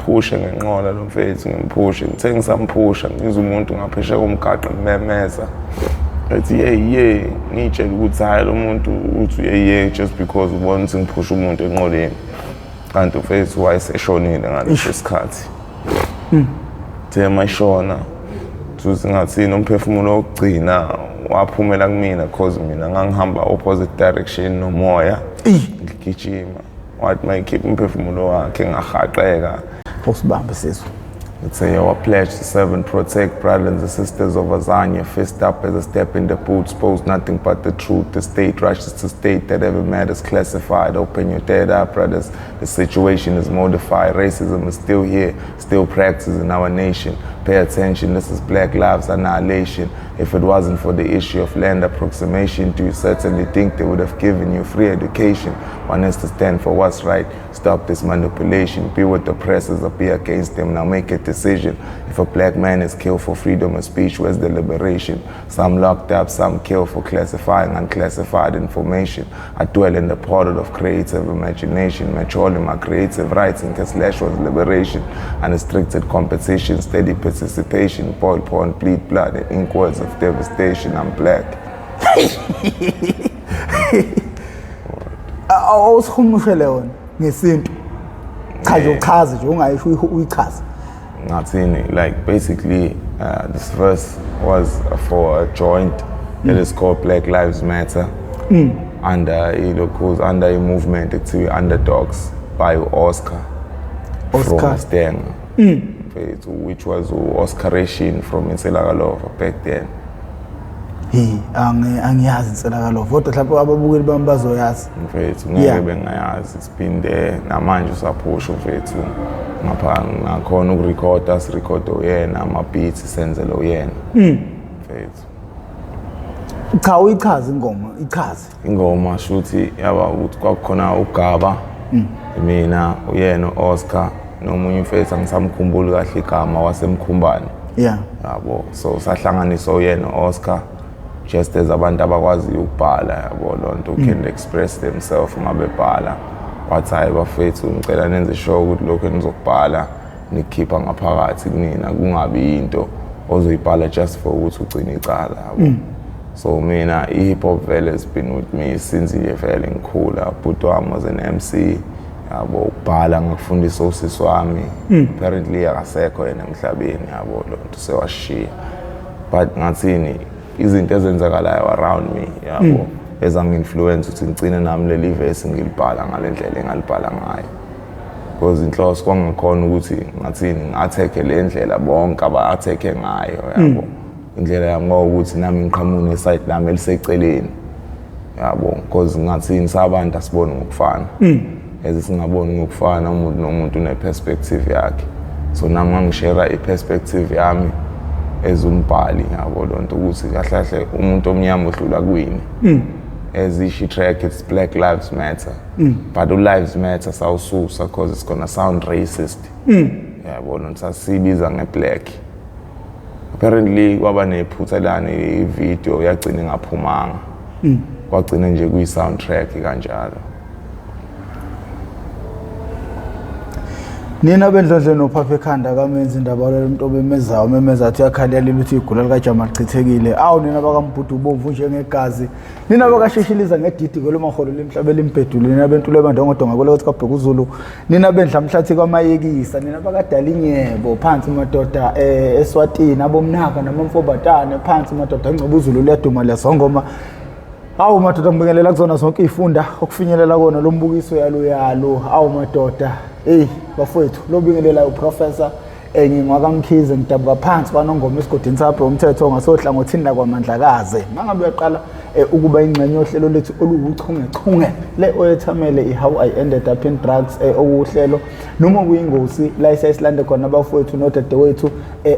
ngiphushe ngenqola lo mfethu ngimphushe ngithe ngisamphusha ngizwe umuntu ngaphesheya komgaqo ngimemeza ethi yeah ngitshela ukuthi hayi lo muntu uthi yeah just because ubona ukuthi ngiphusha umuntu enqoleni kanti mfethu wayeseshonile ngaleso sikhathi mashona thusi ngathi nomphefumulo wokugcina waphumela kumina cause mina ngangihamba opposite direction nomoya ngigijima wathi mayikhipha umphefumulo wakhe ngahaqeka usibambe sizwe. Let's say our pledge to serve and protect brothers and sisters of Azania. Fist up as a step in the boots, pose nothing but the truth. The state rushes to state that every matter is classified. Open your third eye, brothers. The situation is modified. Racism is still here, still practiced in our nation. Pay attention, this is Black Lives Annihilation. If it wasn't for the issue of land approximation, do you certainly think they would have given you free education? One is to stand for what's right. Stop this manipulation. Be with the oppressors or be against them. Now make a decision. If a black man is killed for freedom of speech, where's the liberation? Some locked up, some killed for classifying unclassified information. I dwell in the portal of creative imagination. Maturing my creative writing, cause slash was liberation. Unrestricted competition, steady participation. Boil porn, bleed blood, and ink words of devastation. I'm black. Awusikhumushele wona ngesintu cha uchaze nje ungayisho uyichaze ngathini like basically this verse was for a joint that is called Black Lives Matter under under a movement ekuthiwa Underdogs by Oscar from Stenga which was Oscaration from Inselakalova back then. Angiyazi Inselakalova kodwa mhlawumbe ababukeli bami bazoyazi mfethu ngeke bengayazi it's been there namanje usaphusha mfethu ngapha ngakhona ukurecorda sirecorda uyena ama-beats senzele uyena mfethu. Cha uyichaze ingoma shuthi yaba ukuthi kwakukhona uGaba mina uyena Oscar nomunye mfethu angisamkhumbuli kahle igama wasemkhumbane yabo so sahlanganisa uyena Oscar just as abantu abakwazi ukubhala yabo lonto can express themselves mabebhala wathi hayi bafethu ngicela nenze sure ukuthi lokho enizokubhala nikhipha ngaphakathi kunina kungabi into ozoyibhala just for ukuthi ugcine icala yabo. So mina hip hop vele has been with me since vele ngikhula. Bhuti wami was an MC yabo ukubhala ngakufundisa usisi wami apparently akasekho yena emhlabeni yabo lonto sewashiya but ngathini izinto ezenzakalayo around me yabo ezangi-influence ukuthi ngicine nami leli verse ngilibhala ngalendlela engalibhala ngayo because inhloso kwangakhona ukuthi ngathini ngatheke le ndlela bonke aba-atheke ngayo yabo indlela yami ngokuthi nami ngiqhamuke neside lami eliseceleni yabo because ngathini sabantu asiboni ngokufana singaboni ngokufana umuntu nomuntu une-perspective yakhe so nami ngangishare i-perspective yami ezumbhali yabo lonto ukuthi kahle kahle umuntu omnyama udlula kwini ezisho track it's Black Lives Matter but lives matter sawususa because it's gonna sound racist yabo lonto sasibiza nge-black apparently kwaba nephutha lana i-video yagcina ingaphumanga kwagcina nje kuyi-soundtrack kanjalo. Nina bendlondle nophapha ekhanda kamenza indaba lomuntu obemezayo memeza athi yakhaliyalile ukuthi igula likaJama lichithekile awu nina bakambhudu ubomvu njengegazi nina bakasheshiliza ngedidi kwelomaholo lemhlabeni limpedule nina bentu lebandongodonga kwelo ukuthi kabheka uZulu nina bendla mhlathi kwamayekisa nina bakadala inyebo phansi madoda eSwatini abomnaka namamfobatane phansi madoda ngcoba uZulu liyaduma lezongoma awu madoda ngibingelela kuzona zonke izifunda okufinyelela kona lo mbukiso yalo awu madoda bafowethu lo bingelela uprofessor ngingwakamkhize ngidabuka phansi banongoma esigodini sapho umthetho ongasohlangothini la kwaMandlakaze mangabe uyaqala ukuba ingxenye yohlelo lethu oluwuchungechunge le oyethamele i-How I Ended Up in Drugs okuhlelo noma kuyingozi la isayilande khona abafowethu nodadewethu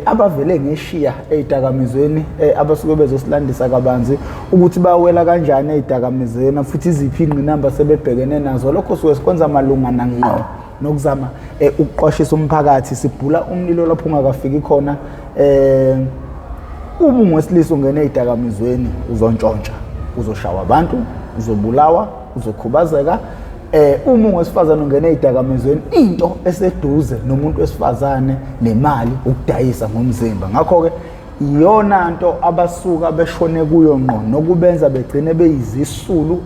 abavele ngeshiya ezidakamizweni abasuke bezosilandisa kabanzi ukuthi bawela kanjani ezidakamizweni futhi iziphi ingqinamba sebebhekene nazo lokho suke sikwenza malungana ngqo nokuzama ukuqwashisa umphakathi sibhula umlilo lapho ungakafiki khona uma ungwesilisa ungene ezidakamizweni uzontshontsha uzoshawa abantu uzobulawa uzokhubazeka uma ungowesifazane ungena ezidakamizweni into eseduze nomuntu wesifazane nemali ukudayisa ngomzimba. Ngakho ke iyona nto abasuka beshone kuyo ngqo nokubenza begcine beyizisulu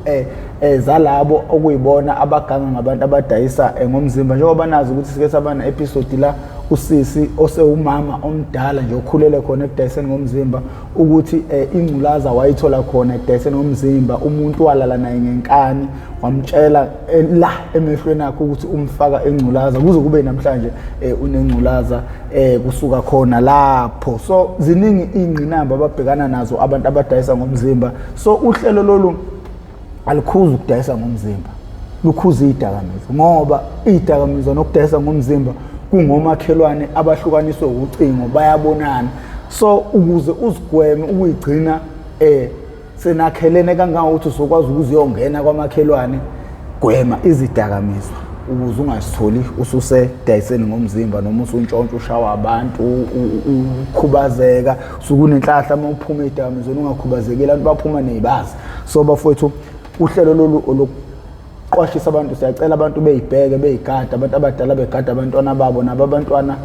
zalabo okuyibona abaganga ngabantu abadayisa ngomzimba. Njengoba nazi ukuthi sike sabana episode la usisi osewumama omdala nje okhulele khona ekudayiseni ngomzimba ukuthi ingculaza wayithola khona ekudayiseni ngomzimba. Umuntu walala naye ngenkani wamtshela la emehlweni akhe ukuthi umfaka engculaza kuze kube namhlanje unengculaza kusuka khona lapho. So ziningi ingqinamba ababhekana nazo abantu abadayisa ngomzimba. So uhlelo lolu alikhuza ukudayisa ngomzimba, lukhuza izidakamizwa ngoba izidakamizwa nokudayisa ngomzimba kungomakhelwane abahlukaniswe ucingo bayabonana. So ukuze uzigweme ukuyigcina senakhelene kangangokuthi usokwazi ukuziyongena kwamakhelwane, gwema izidakamizwa ukuze ungasitholi ususedayiseni ngomzimba noma usuntshontsha ushawa abantu ukhubazeka usukunenhlahla uma uphuma ezidakamizweni ungakhubazekile abantu baphuma nezibazi. So bafowethu uhlelo lolu qwashisa abantu siyacela abantu beyibheke beyigada abantu abadala begada abantwana babo nabo abantwana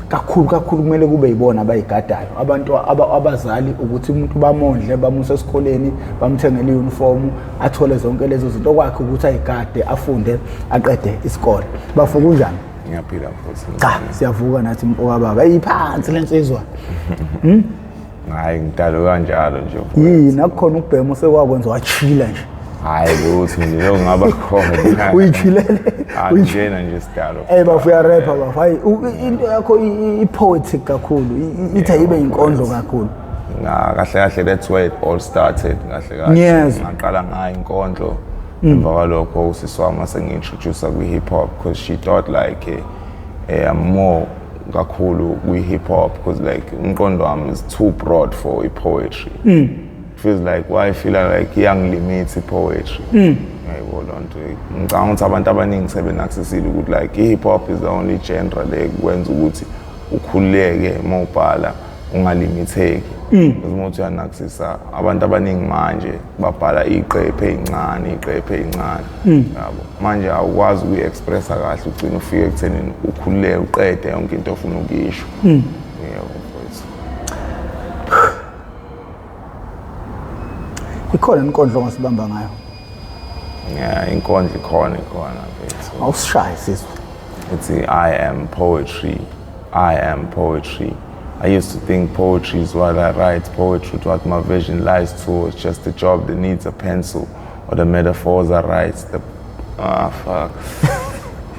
kakhulu kumele kube yibona abayigadayo abantu abazali ukuthi umuntu bamondle bamuse esikoleni bamthengele uniform athole zonke lezo zinto kwakhe ukuthi ayigade afunde aqede isikole. Bafuka kunjani? Ngiyaphila futhi. Cha siyavuka nathi mpoka baba ayiphansi lensizwa. Hayi ngidalo kanjalo nje. Yini akukhona ukubhema usekwakwenza wachila nje. Hayi ukuthi nje lo ngaba khona uyichilele uyijena nje sidalo bafuya rapper bafayi into yakho i-poetic kakhulu ithi ayibe inkondlo kakhulu. Kahle that's where it all started kahle ngaqala ngayo inkondlo emva kwalokho usiswama sengi-introduce kwi-hip hop because she thought like I'm more kakhulu kwi-hip hop because like umqondo wami is too broad for poetry. Feels like why I feel like young limits poetry. Ngiyayibona lonto ngicabanga ukuthi abantu abaningi sebenaccessile ukuthi like hip hop is the only genre le kwenza ukuthi ukhuleke uma ubhala ungalimitheki. Uma uthi uyanaccessa abantu abaningi manje babhala iqephe ezincane yabo manje awukwazi ukuyi-expressa kahle ugcina ufike ekuthenini ukhuleke uqede yonke into ofuna ukuyisho. Ikhona inkondlo ongasibamba ngayo? Yeah, inkondlo ikhona mfethu. Awusishaye siswe. It's I am poetry. I used to think poetry is what I write, poetry is what my vision lies towards, just a job that needs a pencil, or the metaphors I write,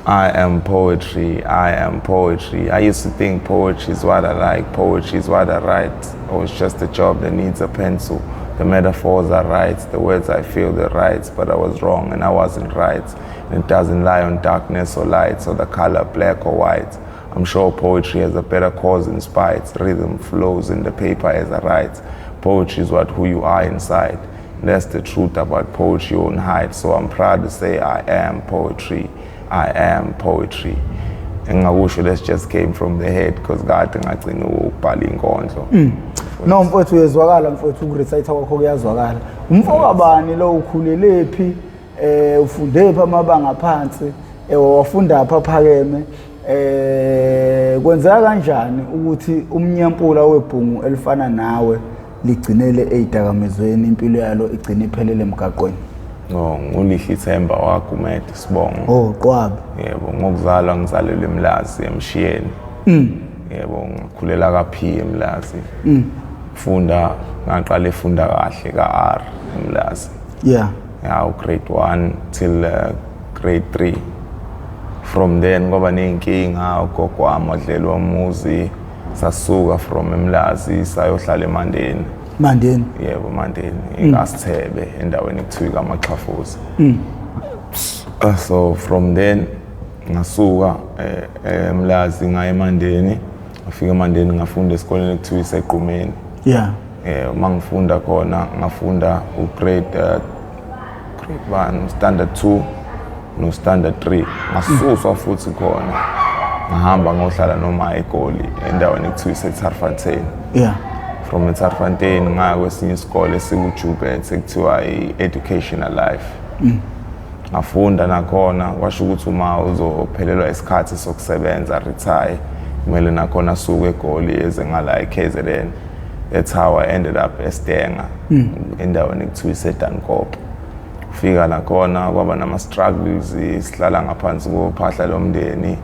I am poetry. I used to think poetry is what I like, poetry is what I write, or it's just a job that needs a pencil. The metaphors I write, the words I feel they're right, but I was wrong and I wasn't right. And it doesn't lie on darkness or light, or the color black or white. I'm sure poetry has a better cause in spite. Rhythm flows in the paper as I write. Poetry is who you are inside. And that's the truth about poetry you won't hide. So I'm proud to say I am poetry. And I wish that just came from the head because God ngagcina ukubhala inkondlo. No mfowethu uyezwakala mfowethu ukurecite kwakho kuyazwakala. Umfowethu abani lo ukhulele phi ufunde phi amabanga phansi wafunda apha phakeme kwenzeka kanjani ukuthi umnyampula webhungu elifana nawe ligcinele ezidakamizweni impilo yalo igcine iphelele emgaqweni? Ngulihle Ithemba waGumede Sibongo. Qwabe. Yebo ngokuzalwa ngizalelwe eMlazi eMshiyeni. Yebo ngikhulela kaPhi eMlazi. Ngaqala efunda kahle ka-R eMlazi. Yeah, grade 1 till grade 3. From then ngoba ney'nkinga ugogo wami wadlelwa umuzi sasuka from eMlazi sayohlala eMandeni. Yebo Mandeni eKasithebe endaweni ekuthiwa kaMaxhafuza. So from then ngasuka eMlazi ngaya eMandeni, ngafika eMandeni ngafunda esikoleni ekuthiwa iseQumeni. Uma ngifunda khona ngafunda grade 1 standard 2 no standard 3. Ngasuswa futhi khona ngahamba ngohlala noma eGoli endaweni ekuthiwa iseTarfantein. From eTarfantein ngaya kwesinye isikole esikuJubet ekuthiwa i-Educational Life. ngafunda nakhona kwasho ukuthi uma uzophelelwa isikhathi sokusebenza retire kumele nakhona asuke eGoli eze ngala eKZN. That's how I ended up eStenga endaweni ekuthiwa iseDankop. Fika nakhona kwaba nama-struggles sihlala ngaphansi kophahla lomndeni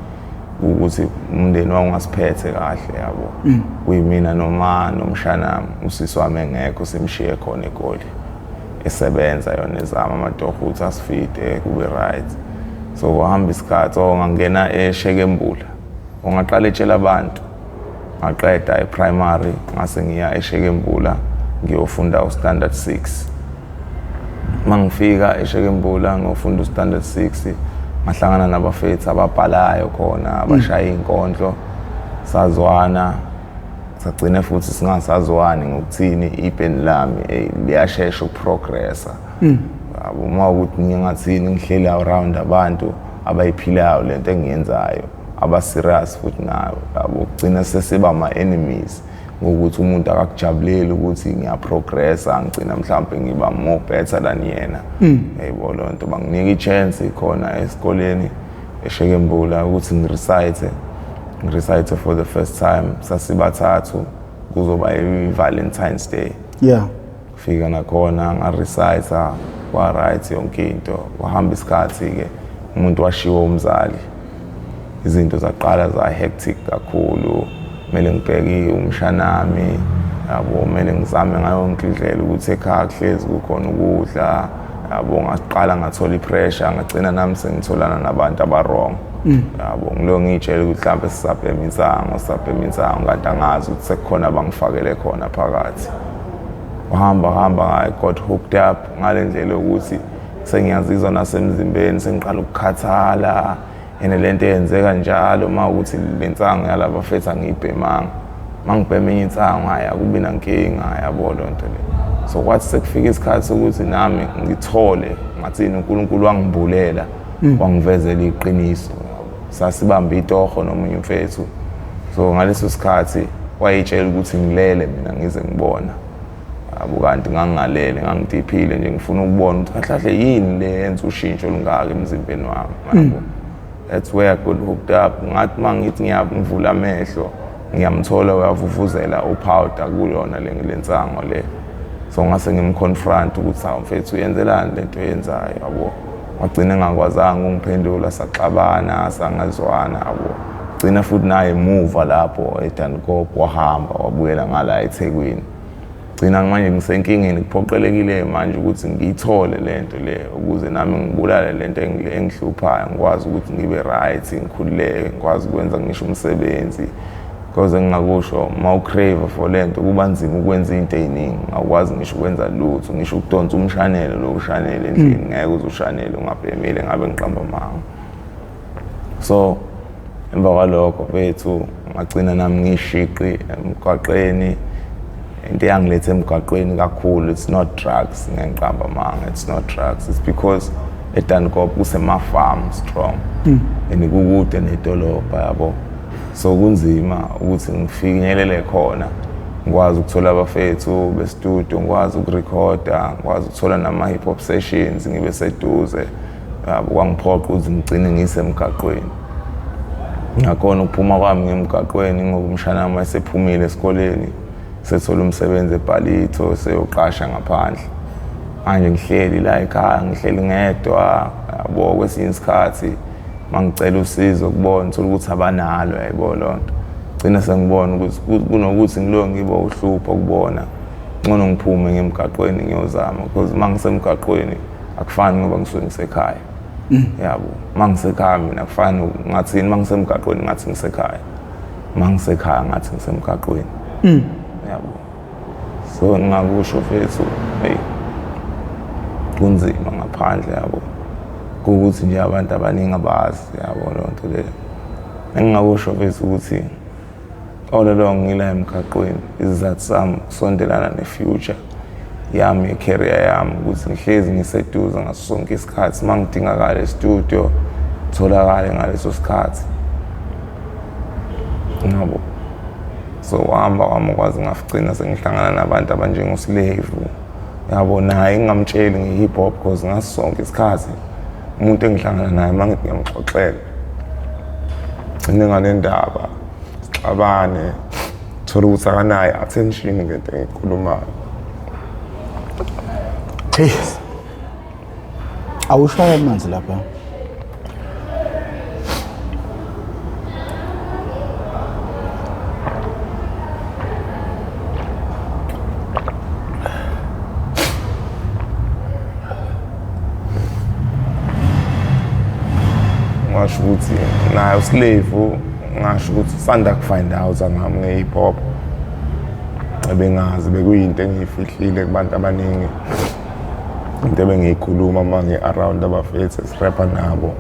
ukuthi umndeni wangasiphethe kahle yabo. Kuyimina noma nomshanami usisi wami engekho simshiye khona eGoli esebenza yona ezama amatoho ukuthi asifide kube right. So kwahamba isikhathi ngangena eShekembula ongaqala etshela abantu ngaqeda e-primary ngase ngiya eShekembula ngiyofunda uStandard 6. Mangifika eShekembula ngofunda uStandard 6 ngahlangana nabafethu ababhalayo khona abashaya inkondlo sazwana sagcina futhi singasazwani ngokuthini ibhendi lami liyashesha ukuprogressa. Uma ukuthi ngingathini ngihleli around abantu abayiphilayo lento engiyenzayo aba-serious futhi nayo yabo kugcina sesiba ama-enemies ngokuthi umuntu akakujabuleli ukuthi ngiyaprogressa ngigcina mhlawumbe ngiba more better than yena. Yabo lonto banginika i-chance khona esikoleni eShekembula ukuthi ngirecite for the first time sasibathathu kuzoba i-Valentine's Day. Fika nakhona ngarecite kwa right yonke into wahamba isikhathi ke umuntu washiwa umzali izinto zaqala za hectic kakhulu kumele ngibheke umshanami yabo kumele ngizame ngayo yonke indlela ukuthi ekhaya kuhlezi kukhona ukudla yabo ngaqala ngathola ipressure ngagcina nami sengitholana nabantu aba-wrong. Yabo ngilo ngitshela ukuthi mhlawumbe sisabhema insango kanti angazi ukuthi sekukhona abangifakele khona phakathi. Hamba I got hooked up ngale ndlela ukuthi sengiyazizwa nasemzimbeni sengiqala ukukhathala lento eyenzeka njalo uma ukuthi lensango yalaba fethu angiyibhemanga mangibheme insango haya kubi nankinga yabo lonto le. So kwathi sekufika isikhathi sokuthi nami ngithole ngathini uNkulunkulu wangibulela wangivezela iqiniso sasibamba itoho nomunye umfethu. So ngaleso sikhathi wayitshela ukuthi ngilele mina ngize ngibona kanti ngangalele ngangidiphile nje ngifuna ukubona ukuthi kahle yini le yenza ushintsho olungaka emzimbeni wami yabo. That's where I got hooked up. Ngathi mangithi ngiyavula amehlo ngiyamthola uyavuvuzela upowder kuyona lensango le. So ngase ngimconfront ukuthi hawu mfethu uyenzelani lento oyenzayo yabo. Wagcina engakwazanga ungiphendula saxabana sangazwana yabo. Gcina futhi naye move lapho eDankop wahamba wabuyela ngala eThekwini. Gcina manje ngisenkingeni kuphoqelekile manje ukuthi ngiyithole lento le ukuze nami ngibulale lento engihluphayo ngikwazi ukuthi ngibe right ngikhululeke ngikwazi ukwenza ngisho umsebenzi because ngingakusho ma ucrave for lento kuba nzima ukwenza into eziningi ngakwazi ngisho ukwenza lutho ngisho ukudonsa umshanelo lo ushanele endlini ngeke uzushanele ungabhemile ngabe ngiqamba manga. So emva kwalokho bethu ngagcina nami ngishiqi emgwaqeni. Into yangilethe emgwaqweni kakhulu it's not drugs ngiqamba manga it's not drugs it's because eDankop kusema-farm strong kukude nedolobha yabo. So kunzima ukuthi ngifinyelele khona ngikwazi ukuthola abafethu bestudio ngikwazi ukurekhoda ngikwazi ukuthola nama-hip hop sessions ngibe seduze yabo kwangiphoqa ukuthi ngigcine ngisemgwaqweni. Ngakhona ukuphuma kwami ngemgwaqweni ngoba umshanami wayesephumile esikoleni sethola umsebenzi eBhalito seyoqasha ngaphandle. Manje ngihleli la ekhaya ngihleli ngedwa yabo kwesinye isikhathi mangicela usizo kubona uthola ukuthi abanalo yabo lonto. Gcina sengibona ukuthi kunokuthi ngilo ngibo uhlupho kubona ngcono ngiphume ngemgaqweni ngiyozama because mangisemgaqweni akufani ngoba ngisuke ngisekhaya. Yabo mangisekhaya mina akufani ngathini mangisemgaqweni ngathi ngisekhaya mangisekhaya ngathi ngisemgaqweni. Yabo. So ngakusho fethu kunzima ngaphandle yabo ukuthi nje abantu abaningi abazi yabo lonto le. Engingakusho fethu ukuthi all along ngila emgaqweni izathu sami kusondelana nefuture yami career yami ukuthi ngihlezi ngiseduze ngaso sonke isikhathi mangidingakala estudio tholakale ngaleso sikhathi ngabo. So wahamba kwazi ngafugcina sengihlangana nabantu abanjengoSlave yabo naye ngingamtsheli nge-hip hop because ngaso sonke isikhathi umuntu engihlangana naye mangithi ngiyamxoxela gcine ngalendaba sixabane thola ukuthi akanayo attention ngento engikhulumayo. Please awushaya amanzi lapha. Ngasho ukuthi nayo slave ngasho ukuthi sanda kufind out ngami nge-hip hop ebengazi bekuyinto engiyifihlile kubantu abaningi into ebengiyikhuluma manje around abafethu esirapper nabo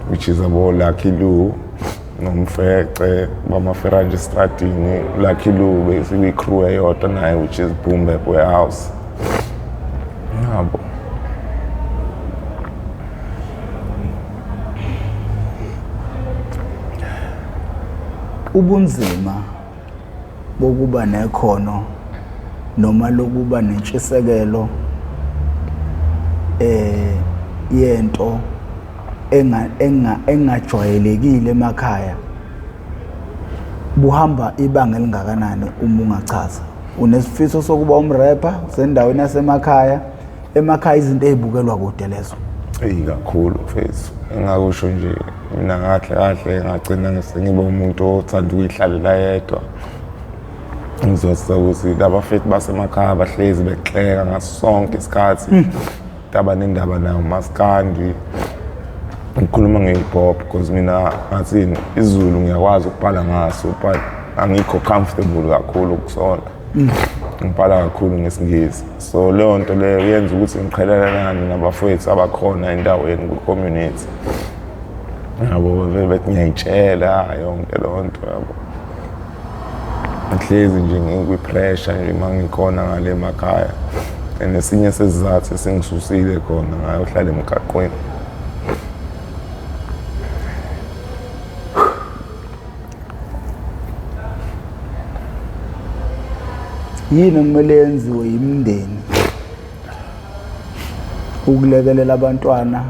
which is abo Lucky Lou nomfece bamaferanje estradini. Lucky Lou bese crew eyodwa naye which is Boom Bap Warehouse yabo. Ubunzima bokuba nekhono noma lokuba nentshisekelo yento engajwayelekile emakhaya buhamba ibanga elingakanani uma ungachaza? Unesifiso sokuba umrapper sendaweni yasemakhaya? Emakhaya izinto ezibukelwa kude lezo. Kakhulu mfethu, engakusho nje mina kahle ngagcina ngiba umuntu othanda ukuyihlalela yedwa. Ngizotsa ukuthi labafethu basemakhaya bahlezi bexeka ngaso sonke isikhathi taba nendaba nayo maskandi. Ngikhuluma nge-hip hop because mina ngathini isiZulu ngiyakwazi ukubhala ngaso but angikho comfortable kakhulu kusona. Ngibhala kakhulu ngesingisi, so leyo nto leyo yenza ukuthi ngiqhelelane nabafethu abakhona endaweni ku-community yabo. Bethi ngiyayitshela yonke leyo nto yabo. Ngihlezi nje ngikwi-pressure nje mangikhona ngale emakhaya, and esinye sesizathu esingisusile khona ngayo uhlala emgaqweni. Yini kumele yenziwe yimndeni ukulekelela abantwana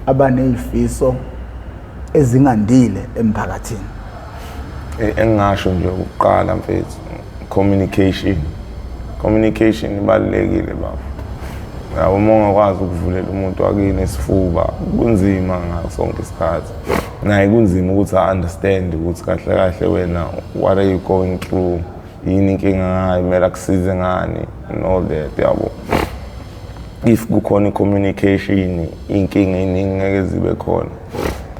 abanezifiso ezingandile emphakathini? Engasho nje ukuqala mfethu, communication ibalulekile baba. Yabo uma ungakwazi ukuvulela umuntu wakini isifuba kunzima ngaso sonke isikhathi. Naye kunzima ukuthi understand ukuthi kahle wena what are you going through, yini inkinga ngayo, kumele akusize ngani and all that yabo. If kukhona communication inkinga iningi ngeke zibe khona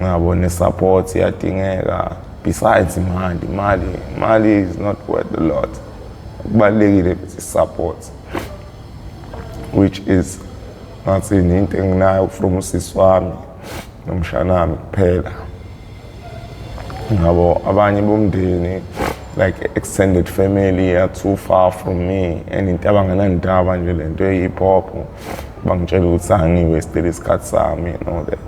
ngabo, ne-support iyadingeka. Besides money is not worth a lot. Kubalulekile support, which is ngathi into enginayo from usisi wami nomshanami kuphela ngabo. Abanye bomndeni like extended family are too far from me, and into abangenandaba nje lento ye-hip hop bangitshela ukuthi angiwastele isikhathi sami and all that.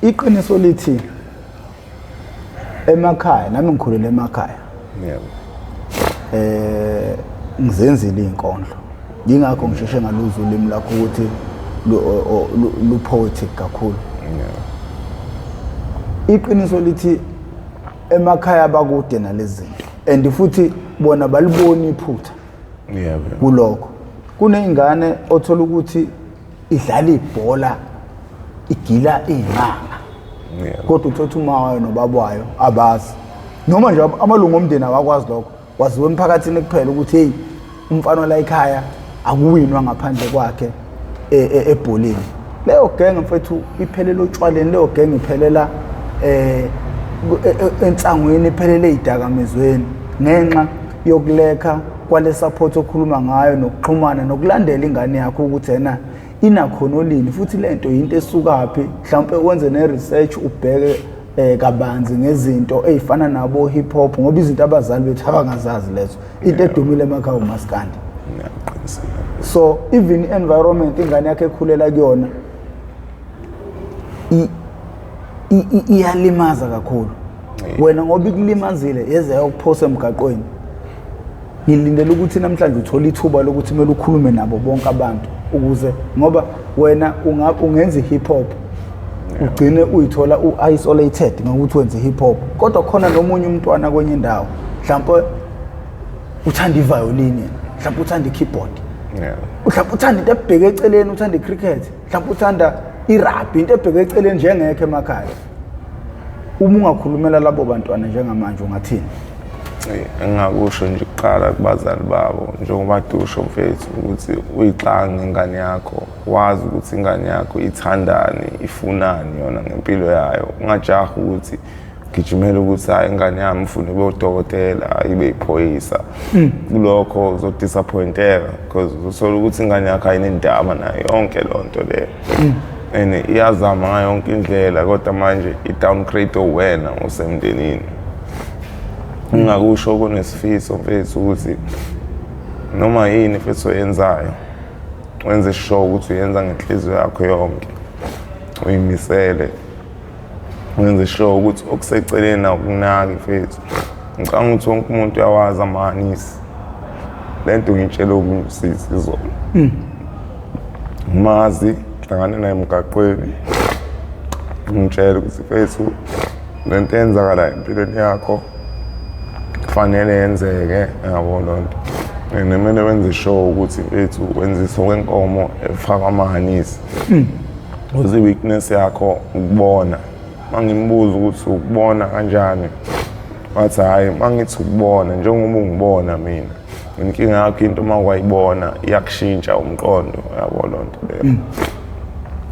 Iqiniso lithi emakhaya, nami ngikhulele emakhaya, ngizenzile inkondlo, yingakho ngisheshe ngaluza ulimi lakho ukuthi lu-poetic kakhulu. Iqiniso lithi emakhaya bakude nalezi zinto, and futhi bona balibona iphutha kulokho. Kuneyingane othola ukuthi idlala ibhola igila inganga, kodwa uthatha uma wayo nobaba wayo abazi, noma nje amalungu omndeni awakwazi lokho. Waziwe emphakathini kuphela ukuthi hey, umfana la ekhaya akuwinwa ngaphandle kwakhe ebholeni. Leyo genge mfethu iphelele otshwaleni, leyo genge iphelela ensangweni, iphelele idakamizweni ngenxa yokuleka kwale support okhuluma ngayo, nokuxhumana nokulandela ingane yakho ukuthi yena inakhono lini, futhi lento into esukaphi. Mhlawumbe wenze ne-research ubheke kabanzi ngezinto ezifana nabo hip hop, ngoba izinto abazali bethu abangazazi lezo, into edumile emakhaya umaskandi. So even environment ingane yakhe ekhulela kuyona iyalimaza kakhulu. Wena ngoba ikulimazile yeze yakuphosa emgaqweni, ngilindele ukuthi namhlanje uthola ithuba lokuthi kumele ukhulume nabo bonke abantu ukuze ngoba wena ungenza hip hop ugcine uyithola u-isolated ngokuthi wenze hip hop kodwa khona nomunye umntwana kwenye indawo mhlawumbe uthanda iviolin mhlawumbe uthanda i-keyboard mhlawumbe uthanda into ebheke eceleni uthanda i-cricket mhlawumbe uthanda i-rugby into ebheke eceleni njengekho emakhaya uma ungakhulumela labo bantwana njengamanje ungathini? Engakusho nje kuqala kubazali babo njengoba dusho mfethu ukuthi uyixanga ingane yakho wazi ukuthi ingane yakho ithandani ifunani yona ngempilo yayo ungajaha ukuthi gijimela ukuthi hayi ingane yami ufuna ube udokotela ibe iphoyisa kulokho uzodisappointeka because usola ukuthi ingane yakho ayinendaba nayo yonke lonto le and iyazama ngayo yonke indlela kodwa manje i-downgrade owena usemndenini. Ungakusho kunesifiso mfethu ukuthi noma yini mfethu oyenzayo wenze sure ukuthi uyenza ngenhliziyo yakho yonke uyimisele wenze sure ukuthi okuseceleni akunaki mfethu. Ngicabanga ukuthi wonke umuntu uyawazi amahanisi lento ngitshela ukusisi izolo mazi hlangana naye emgaqweni ngitshela ukuthi mfethu lento yenzakala empilweni yakho kufanele yenzeke yabo lonto nemele wenze sure ukuthi mfethu wenzisa kwenkomo efaka amahanisi uze weakness yakho ukubona mangimbuza ukuthi ukubona kanjani wathi hayi mangithi ukubona njengoba ungibona mina inkinga yakho into mawayibona iyakushintsha umqondo yabo lonto leyo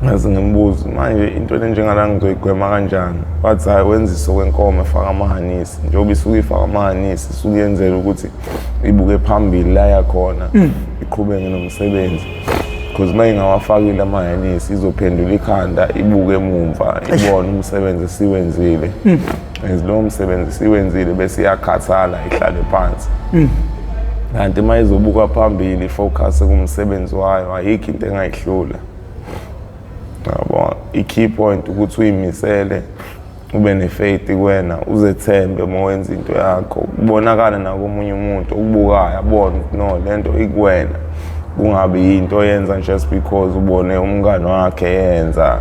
ngaze ngimbuza manje into enjengala ngizoyigwema kanjani wathi hayi wenzisa kwenkomo efaka amahanisi njengoba isuke ifaka amahanisi isuke yenzela ukuthi ibuke phambili la yakhona iqhubeke nomsebenzi because mayingawafakile amahanisi izophendula ikhanda ibuke emumva ibone umsebenzi siwenzile lo msebenzi siwenzile bese iyakhathala ihlale phansi kanti mayizobuka phambili focus kumsebenzi wayo ayikho into engayihlula. Yabo i-key point ukuthi uyimisele ube nefaith kuwena uzethembe uma wenza into yakho kubonakala nakomunye umuntu ukubukayo abone no lento ikuwena kungabi into oyenza just because ubone umngane wakhe yenza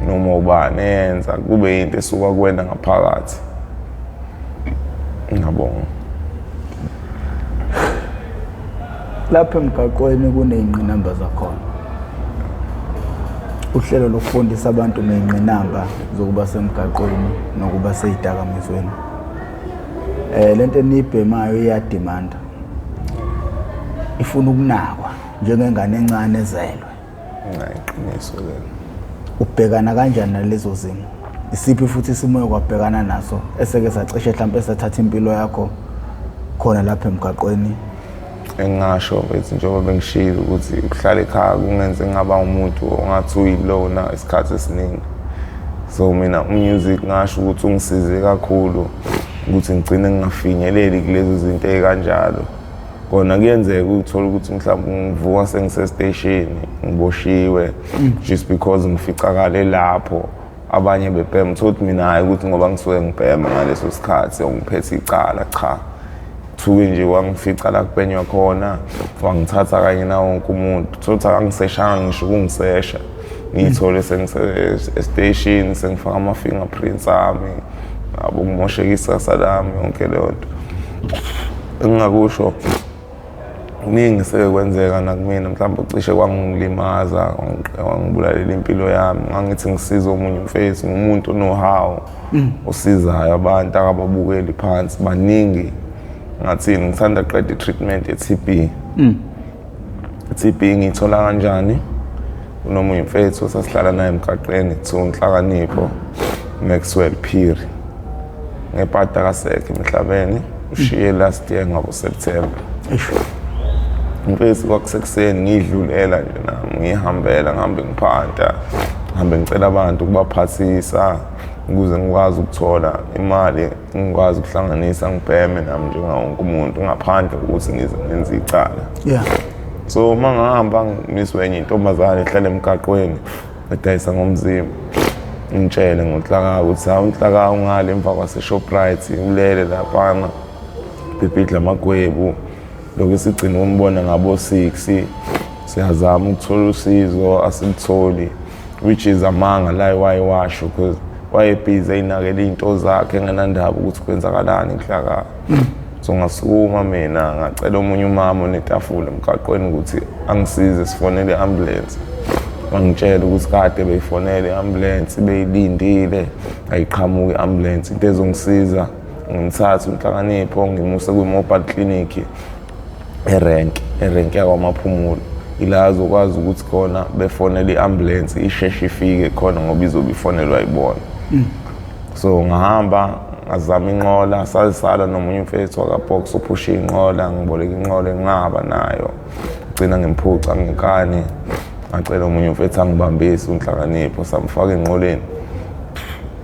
noma ubani yenza kube into esuka kuwena ngaphakathi. Ngiyabonga. Lapha emgaqweni kuneyingqinamba zakhona uhlelo lokufundisa abantu ngeyingqinamba zokuba semgaqweni nokuba seyidakamizweni lento enibhemayo iyadimanda ifuna ukunakwa njengengane encane ezelwe ngayiqiniso le ubhekana kanjani nalezo zimo isiphi futhi isimo yokwabhekana naso eseke sacishe mhlawumbe esathatha impilo yakho khona lapha emgaqweni? Engasho bethi njengoba bengishilo ukuthi ukuhlala ekhaya kungenze ngaba umuntu ongathi uyilona isikhathi esiningi so mina umusic ngasho ukuthi ungisize kakhulu ukuthi ngigcine ngingafinyeleli kulezi zinto ezikanjalo kona kuyenzeka ukuthola ukuthi mhlawumbe ngivuka sengise station ngiboshiwe just because ngificakale lapho abanye bebhema uthi mina hayi ukuthi ngoba ngisuke ngibhema ngaleso sikhathi ngiphethe icala cha thuke nje wangifica la kupenywa khona wangithatha kanye na wonke umuntu thothi angiseshanga ngisho ukungisesha ngiyithole station sengifaka ama-fingerprints ami abo kumoshekisa salami yonke leyo nto engingakusho kuningi sekwenzeka nakumina mhlawumbe cishe kwangilimaza wangibulalela impilo yami ngangithi ngisiza omunye umfethu ngumuntu onohawu osizayo abantu akababukeli phansi baningi ngathini ngithanda qeda i-treatment ye-TB. i-TB ngiyithola kanjani unomunye umfethu sasihlala naye emgaqweni kuthiwa uNhlakanipho Maxwell Phiri ngepata kasekhe emhlabeni ushiye last year ngoSeptember. Mfethu kwakusekuseni ngidlulela nje nami ngihambela ngihambe ngiphanta ngihambe ngicela abantu ukubaphathisa ukuze ngikwazi ukuthola imali ngikwazi ukuhlanganisa ngibheme nami njengawonke umuntu ngaphandle ukuthi ngenze icala. So mangahamba ngimiswe enye intombazane ehlala emgaqweni edayisa ngomzimba ngitshele ngoNhlaka ukuthi hawu uNhlaka ungale emva kwase Shoprite ulele laphana bebhidla amagwebu lokhu sigcina umbona ngabo 6 siyazama ukuthola usizo asilitholi, which is amanga la wayiwasho because wayebhizi eyinakela into zakhe engenandaba ukuthi kwenzakalani enhlaka. So ngasukuma mina ngacela omunye umama onetafula emgaqweni ukuthi angisize sifonele i-ambulance. Bangitshela ukuthi kade beyifonele i-ambulance beyilindile ayiqhamuki i-ambulance. Into ezongisiza ngimthathe uNhlakanipho ngimuse kwi-mobile clinic erenki yakwamaphumulo. Ila azokwazi ukuthi khona befonele i-ambulance isheshe ifike khona ngoba izobe ifonelwa yibona. So ngahamba ngazama inqola sasala nomunye umfethu wakaBox ophusha inqola ngiboleka inqola engaba nayo. Gcina ngimphuca ngekani ngacela omunye umfethu angibambise uNhlakanipho samfaka enqoleni.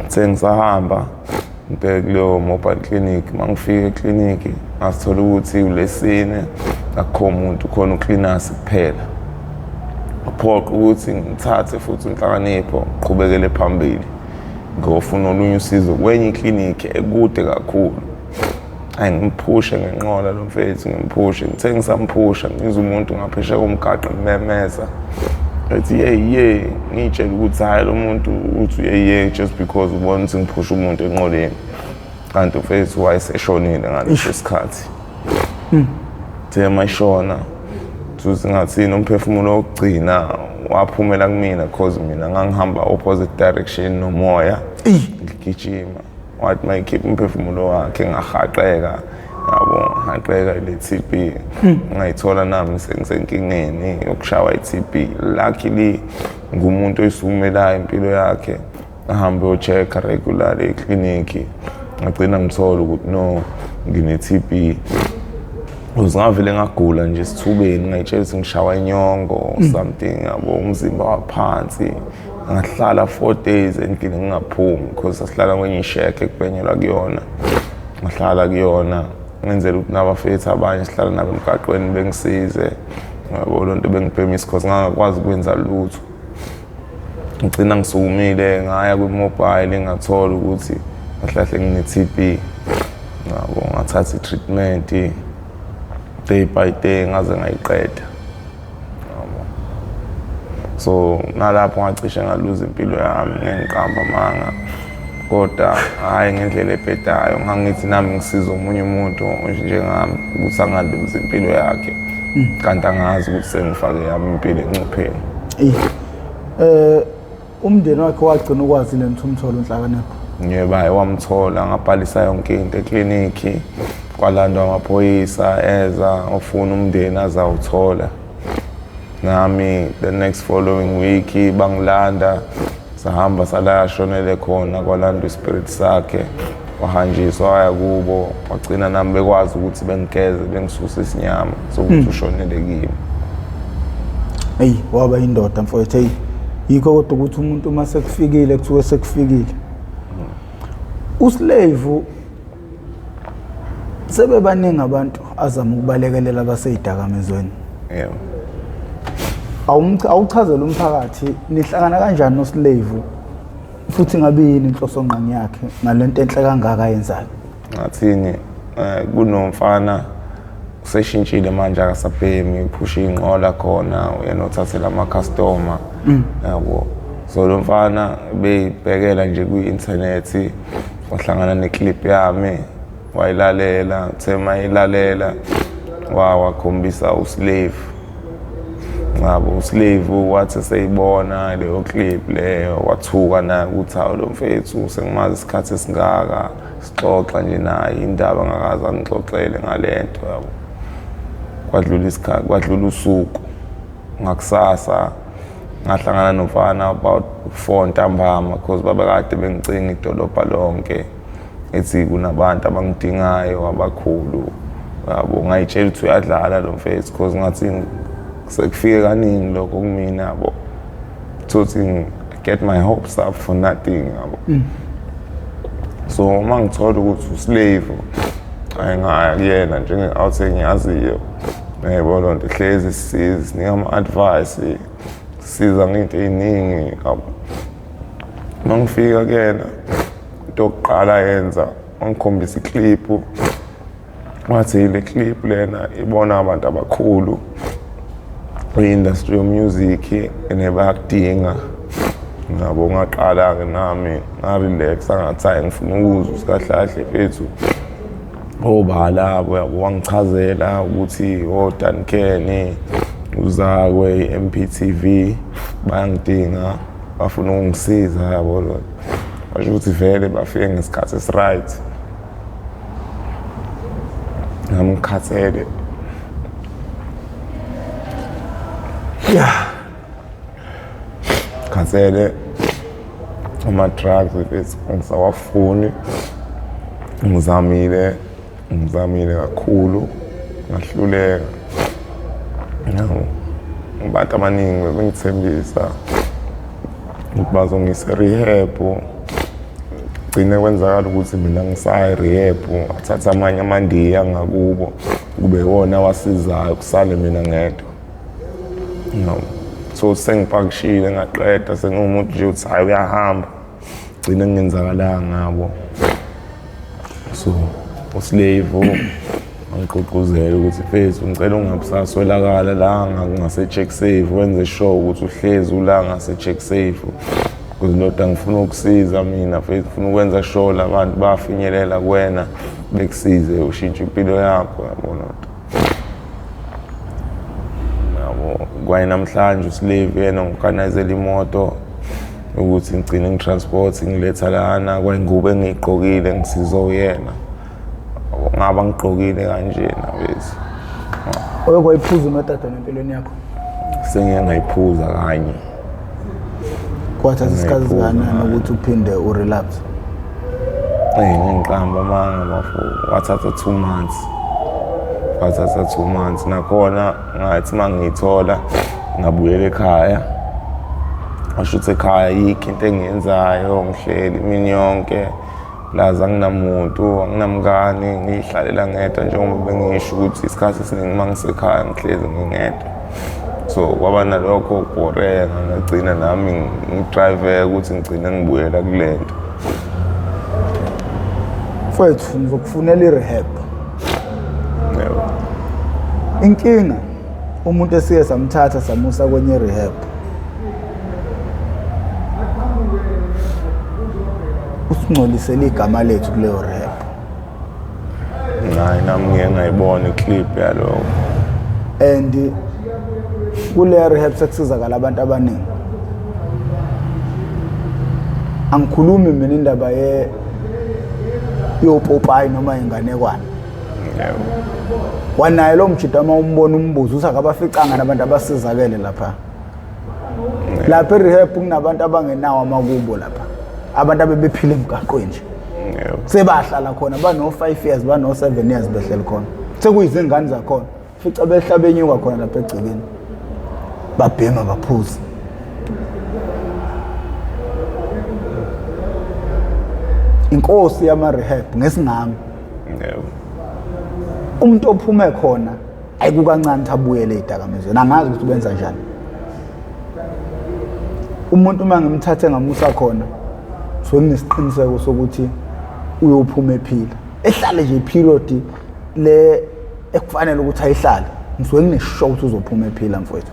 Sengisahamba ngibheke kuleyo mobile clinic. Mangifika eclinic ngasithola ukuthi uLesine akukho umuntu khona uCleaners kuphela. Uphoqa ukuthi ngithathe futhi uNhlakanipho uqhubekele phambili ngofuna olunye usizo kwenye iclinic ekude kakhulu. Ngimphushe ngenqola lo mfethu ngimphushe ngithe ngisamphusha ngizwe umuntu ngaphesheya komgaqo memeza ethi hey ngitshela ukuthi hayi lo muntu uthi hey just because ubona ukuthi ngiphusha umuntu enqoleni kanti mfethu wayeseshonile ngaleso sikhathi. Tema ishona thusi ngathini umphefumulo wokugcina waphumela kumina because mina ngangihamba opposite direction nomoya ngigijima. Wathi mayikhipha umphefumulo wakhe ngahaqeka yabo ngahaqeka ile TB ngayithola nami sengisenkingeni yokushawa iTB. Luckily ngumuntu oyisumelayo impilo yakhe ahambe ucheck regularly eclinic ngagcina ngithola ukuthi no ngine TB. Uzingavele ngagula nje sithubeni ngayitshela ukuthi ngishawa inyongo something yabo umzimba waphansi. Ngahlala 4 days endlini ngingaphumi because sasihlala kwenye isheke ekubhenyelwa kuyona. Ngahlala kuyona ngenzela ukuthi nabafethu abanye sihlala nabo emgaqweni bengisize. Yabo lonto bengiphemise because ngangakwazi ukwenza lutho. Ngicina ngisukumile ngaya kwi-mobile ngathola ukuthi ngahlahle ngine-TB. Yabo ngathatha i-treatment day by day ngaze ngayiqeda. So nalapho ngacishe ngaluza impilo yami ngengiqamba manga kodwa hayi ngendlela ebhedayo ngangithi nami ngisiza umunye umuntu njengami ukuthi angaluza impilo yakhe kanti angazi ukuthi sengifake yami impilo encupheni. Umndeni wakhe wagcina ukwazi lenthumtholo uNhlakanipho? Yebo wamthola ngabhalisa yonke into eclinic kwalandwa amaphoyisa eza ofuna umndeni azawuthola. Nami the next following week bangilanda sahamba sala shonele khona kwalandwa ispirit sakhe wahanjiswa waya kubo wagcina nami bekwazi ukuthi bengigeze bengisuse isinyama sokuthi ushonele kimi. Waba indoda mfowethu. Yikho kodwa ukuthi umuntu uma sekufikile kusuke sekufikile. Uslave sebebaningi abantu azama ukubalekelela abaseyidakamezweni. Yebo. Awuchazela umphakathi nihlangana kanjani noslave futhi ngabe yini inhloso ngqangi yakhe ngalento enhle kangaka yenzayo? Ngathini kunomfana useshintshile manje akasabhemi uphusha inqola khona uyena othathela ama-customer yabo. So lo mfana beyibhekela nje kwi-internet wahlangana neclip yami wayilalela thema ilalela wakhombisa uslave. Ngabo uslave wathi seyibona leyo clip leyo wathuka naye ukuthi hawo lo mfethu sengimazi isikhathi esingaka sixoxa nje naye indaba ngakaza ngixoxele ngalento yabo. Kwadlula isikhathi kwadlula usuku ngakusasa ngahlangana nomfana about 4 ntambama because babekade bengicinga idolobha lonke ethi kunabantu abangidingayo abakhulu yabo. Ngayitshela ukuthi uyadlala lo mfethu because ngathi sekufike kaningi lokho kumina yabo thothi get my hopes up for nothing yabo. So mangithola ukuthi uslave ayingaya kuyena njenge-outing yaziyo yebo lonto hlezi sisiza nika ama-advice siza ngento eyiningi yabo. Mangifika kuyena into yokuqala yenza wangikhombisa iclip wathi le clip lena ibona abantu abakhulu kwi-industry music nebakudinga ngabo ngaqala-ke nami nga-relaxa ngathi hayi ngifuna ukuzwa usikahlahle fethu obala wangichazela ukuthi oDan Kenny uzakwe MPTV bayangidinga bafuna ukungisiza yabo lo basho ukuthi vele bafike ngesikhathi esiright ngamkhathele khathele ama-drugs bese ngisawafuni ngizamile kakhulu ngahluleka abantu abaningi bebengithembisa ukuthi bazongisa rehab gcine kwenzakala ukuthi mina ngisaya rehab athatha amanye amandiya ngakubo kube wona wasizayo kusale mina ngedwa so sengipakishile ngaqeda sengumuntu nje uthi hayi uyahamba gcine kungenzakalanga ngabo so uSlave angigqugquzela ukuthi mfethu ngicela ungabusaswelakala la ngase-check safe wenze sure ukuthi uhlezi ula ngase-check safe because ndoda ngifuna ukusiza mina mfethu ngifuna ukwenza sure labantu bafinyelela kuwena bekusize ushintshe impilo yakho yabona yabo kwaye namhlanje uSlave yena ngiorganizela imoto ukuthi ngigcine ngitransport ngiletha lana kwayingubo engiyigqokile ngisiza uyena ngaba ngigqokile kanjena bese oyokwayiphuza uMatata empilweni yakho sengike ngayiphuza kanye kwathatha isikhathi kanjani ukuthi uphinde urelapse ngiqamba manga bafu wathatha 2 months wathatha 2 months nakhona ngathi mangithola ngabuyela ekhaya ashuthe ekhaya yikho into engiyenzayo ngihleli imini yonke laza nginamuntu anginamngane ngihlalela ngedwa njengoba bengisho ukuthi isikhathi esiningi mangisekhaya ngihlezi ngingedwa so kwaba nalokho kuboreka ngagcina nami ngidrive ukuthi ngigcine ngibuyela kulento mfethu ngizokufunela i-rehab inkinga umuntu esike samthatha samusa kwenye rehab usingcolisele igama lethu kuleyo rehab nayi nami ngeke ngayibona iclip yaloko and kule rehab sekusizakala abantu abaningi angikhulumi mina indaba yopopayi noma inganekwane wanaye lo mjida uma umbona umbuzo uthi akabaficanga nabantu abasizakele lapha lapha rehab kunabantu abangenawo amakubo lapha abantu abebephila emgaqweni nje sebahlala khona bano 5 years bano 7 years behleli khona sekuyizingane zakhona fica behlabenyuka khona lapha egcikeni babhema baphuza inkosi yama rehab ngesingami umuntu ophume khona ayikukancane thabuyele idakamizweni angazi ukuthi ubenza njani umuntu mangimthathe ngamusa khona so nginesiqiniseko sokuthi uyophuma ephila ehlale nje period le ekufanele ukuthi ayihlale ngisuke ngineshow ukuthi uzophuma ephila mfowethu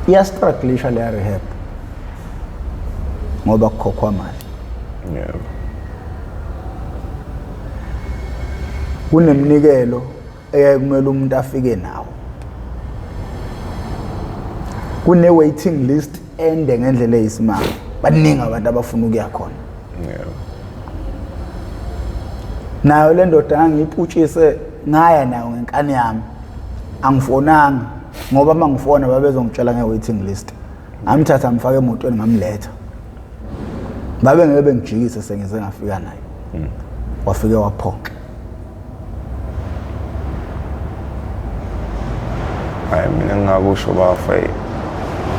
iyastrugglisha le rehab ngoba kukhokhwa imali kunemnikelo eyakumele umuntu afike nawo kune waiting list ende ngendlela eyisimanga baningi abantu abafuna ukuya khona nayo le ndoda ngiyiputshise ngaya nayo ngenkani yami angifonanga ngoba mangifona babezongitshela nge-waiting list ngamthatha mfake emotweni ngamletha babe ngeke bengijikise sengize ngafika naye wafike waphonka hayi mina ngingakusho bafayi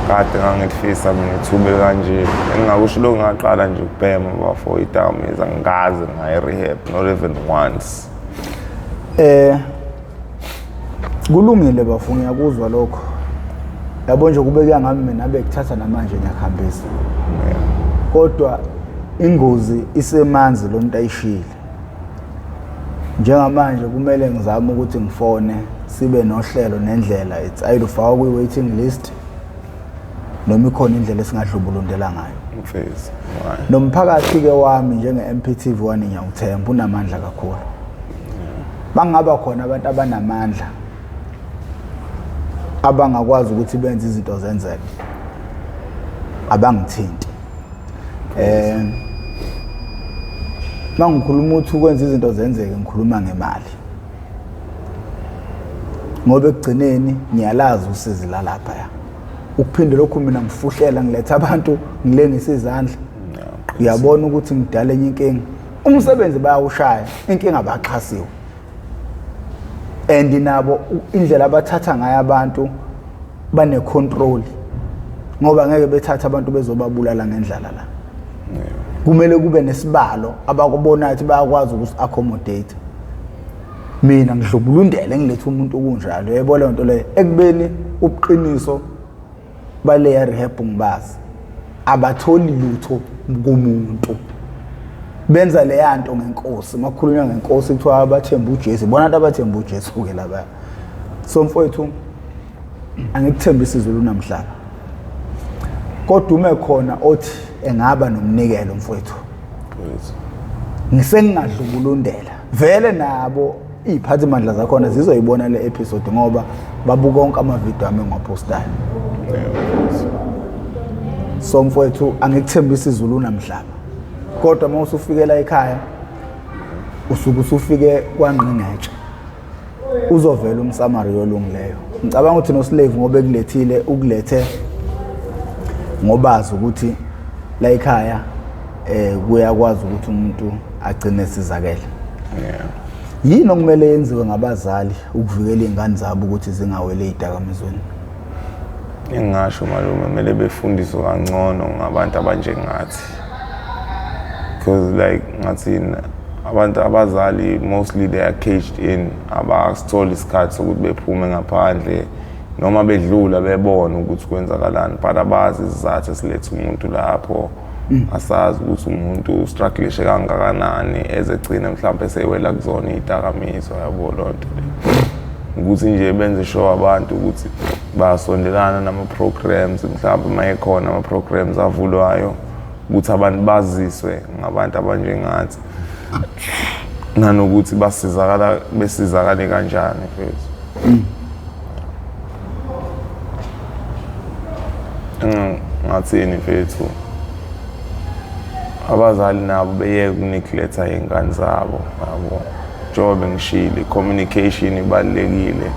kade ngangifisa mina ithube kanje engingakusho lo ngaqala nje ukubhema bafo idakamizwa ngikaze ngaye rehab not even once kulungile bafu ngiyakuzwa lokho yabo nje kubeka ngami mina bekuthatha namanje ngiyakhambisa kodwa ingozi isemanzi lo muntu ayishile njengamanje kumele ngizame ukuthi ngifone sibe nohlelo nendlela it's either ufaka kwi-waiting list noma ikhona indlela esingadlubulundela ngayo. Mfethu nomphakathi-ke wami njenge-MPTV1 Nyawuthemba unamandla kakhulu. Bangaba khona abantu abanamandla abangakwazi ukuthi benze izinto zenzeke, abangithinti. Mangikhuluma ukuthi ukwenza izinto zenzeke ngikhuluma ngemali, ngoba ekugcineni ngiyalazi usizi lalapha ya ukuphinde lokhu mina ngifuhlela ngiletha abantu ngilengisa izandla. Uyabona ukuthi ngidala enye inkinga, umsebenzi bayawushaya, inkinga abaxhasiwe, and nabo indlela abathatha ngayo abantu bane control, ngoba ngeke bethatha abantu bezobabulala ngendlala la. Kumele kube nesibalo abakubonayo ukuthi bayakwazi ukuthi accommodate. Mina ngidlubulundele ngilethe umuntu okunjalo, yebo le nto le ekubeni ubuqiniso bale rehab ngibazi abatholi lutho kumuntu, benza le yanto ngenkosi. Makhulunywa ngenkosi kuthiwa abathemba uJesu, bona abantu abathemba uJesu ke laba. So mfowethu angikuthemba isiZulu namhlanje, kodwa ume khona othi engaba nomnikelo mfowethu, ngisengingadlubulundela vele nabo iphathimandla zakhona zizoyibona le episode ngoba babuka onke amavidiyo ami engiwapostayo. So mfowethu angikuthemba isiZulu namhlanje, kodwa uma usufikela ekhaya usuke usufike kwaNgqingetshe uzovela umSamari olungileyo. Ngicabanga ukuthi noSlave ngoba ekulethile ukulethe ngobazi ukuthi la ekhaya kuyakwazi ukuthi umuntu agcine sizakele. Yini okumele yenziwe ngabazali ukuvikela izingane zabo ukuthi zingawele idakamizweni? Engasho malume kumele befundiswe kangcono ngabantu abanjengathi, because like ngathi abantu abazali mostly they are caged in, abasitholi isikhathi sokuthi bephume ngaphandle noma bedlula bebona ukuthi kwenzakalani, but abazi izizathu esilethe umuntu lapho. Asazi ukuthi umuntu ustrugglishe kangakanani ezegcina mhlawumbe sewela kuzona idakamizwa, yabo lonto le. Ukuthi nje benze show abantu ukuthi basondelana nama-programs, mhlawumbe mayekhona ama-programs avulwayo ukuthi abantu baziswe ngabantu abanjengathi nanokuthi besizakale kanjani mfethu. Ngathini mfethu, abazali nabo beyeke ukuneglect izingane zabo, yabo. Njengoba ngishilo, communication ibalulekile,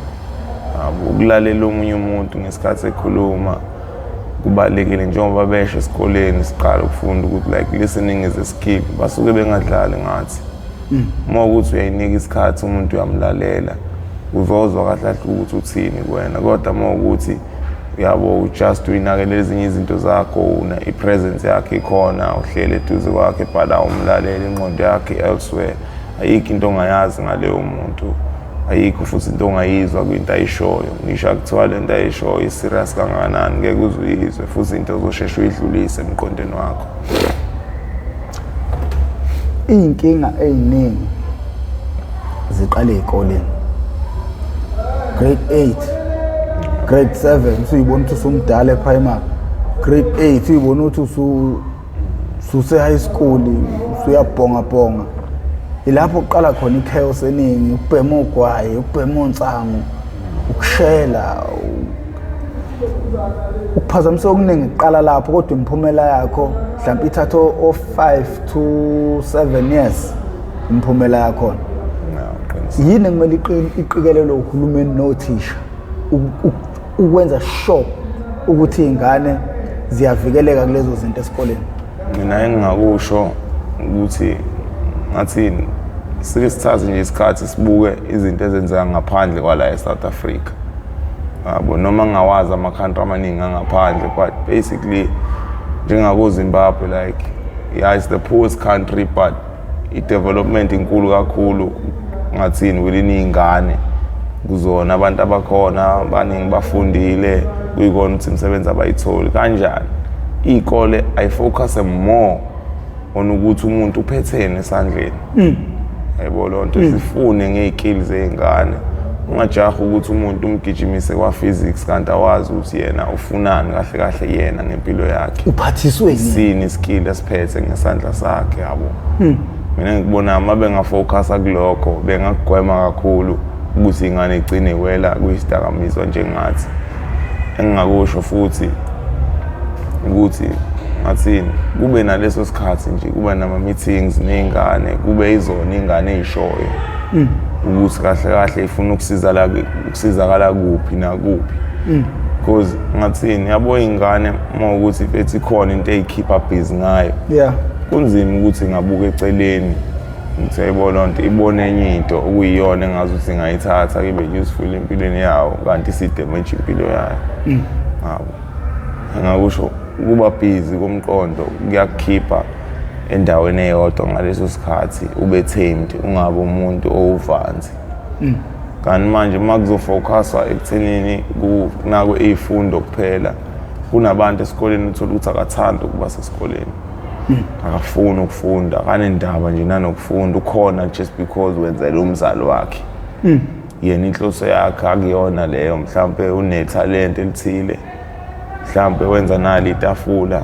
yabo. Ukulalela omunye umuntu ngesikhathi ekhuluma kubalulekile, njengoba besho esikoleni siqala ukufunda ukuthi like listening is a skill, basuke bengadlali ngathi. Uma ukuthi uyayinika isikhathi umuntu uyamlalela, uzozwa kahle kahle ukuthi uthini kuwena, kodwa uma ukuthi yabo just uyinakele ezinye izinto zakho, una ipresence yakhe ikhona, uhlele eduze kwakhe but awumlaleli, ingqondo yakhe elsewhere, ayikho into ongayazi ngaleyo muntu, ayikho futhi into ongayizwa kwinto ayishoyo. Ngisho akuthiwa le nto ayishoyo iserious kangakanani ngeke uzuyizwe futhi into ozosheshe uyidlulise emqondweni wakho. Iy'nkinga ey'ningi ziqale ey'koleni, grade 8, grade 7 usuyibona ukuthi usumdala eprimary, grade 8 uyibona ukuthi ususe-high school usuyabhongabhonga. Ilapho uqala khona i-chaos eningi, ukubhema ugwayi, ukubhema onsangu, ukushela, ukuphazamisa okuningi kuqala lapho, kodwa imiphumela yakho mhlawumbe ithatha o-5 to 7 years imiphumela yakhona. Yini kumele iqikelelwe uhulumeni nothisha ukwenza sure ukuthi izingane ziyavikeleka kulezo zinto esikoleni? Mina engingakusho ukuthi ngathini sike sithathe nje isikhathi sibuke izinto ezenzeka ngaphandle kwala eSouth Africa, yabo. Noma ngawazi ama-country amaningi angaphandle, but basically njengako Zimbabwe, like yeah, it's the poorest country but i-development inkulu kakhulu ngathini within iy'ngane kuzona. Abantu abakhona abaningi bafundile, kuyikona ukuthi imisebenzi abayitholi kanjani. Iy'kole ayifocuse more on ukuthi umuntu uphetheni esandleni, yebo lonto sifune ngezikills zeingane ungajaha ukuthi umuntu umgijimise kwa physics kanti awazi ukuthi yena ufunani kahle kahle yena ngempilo yakhe uphathiswe yini sini skill esiphethe ngesandla sakhe yabo mina ngikubona uma bengafocusa kulokho bengagwema kakhulu ukuthi ingane igcine wela kuyisidakamizwa njengathi engingakusho futhi ukuthi ngathini kube naleso sikhathi nje kuba nama meetings nezingane kube izona ingane ezishoyo ukuthi kahle kahle ifuna ukusizakala kuphi nakuphi because ngathini yabo ingane uma ukuthi bethi khona into eyikhipha busy ngayo kunzima ukuthi ngabuka eceleni ngithayibona lonto ibone enye into okuyiyona engazi ukuthi ngayithatha kibe useful empilweni yawo kanti sidamage impilo yayo ngabo ngakusho kuba busy komqondo kuyakukhipha endaweni eyodwa ngaleso sikhathi ube tamed ungabe umuntu owuvanzi kanti manje makuzofocuswa ekuthenini kunako izifundo kuphela kunabantu esikoleni uthola ukuthi akathanda ukuba sesikoleni akafuni ukufunda kanendaba nje nanokufunda ukhona just because wenzela umzali wakhe yena inhloso yakhe akuyona leyo mhlambe unetalent elithile mhlambe wenza nali itafula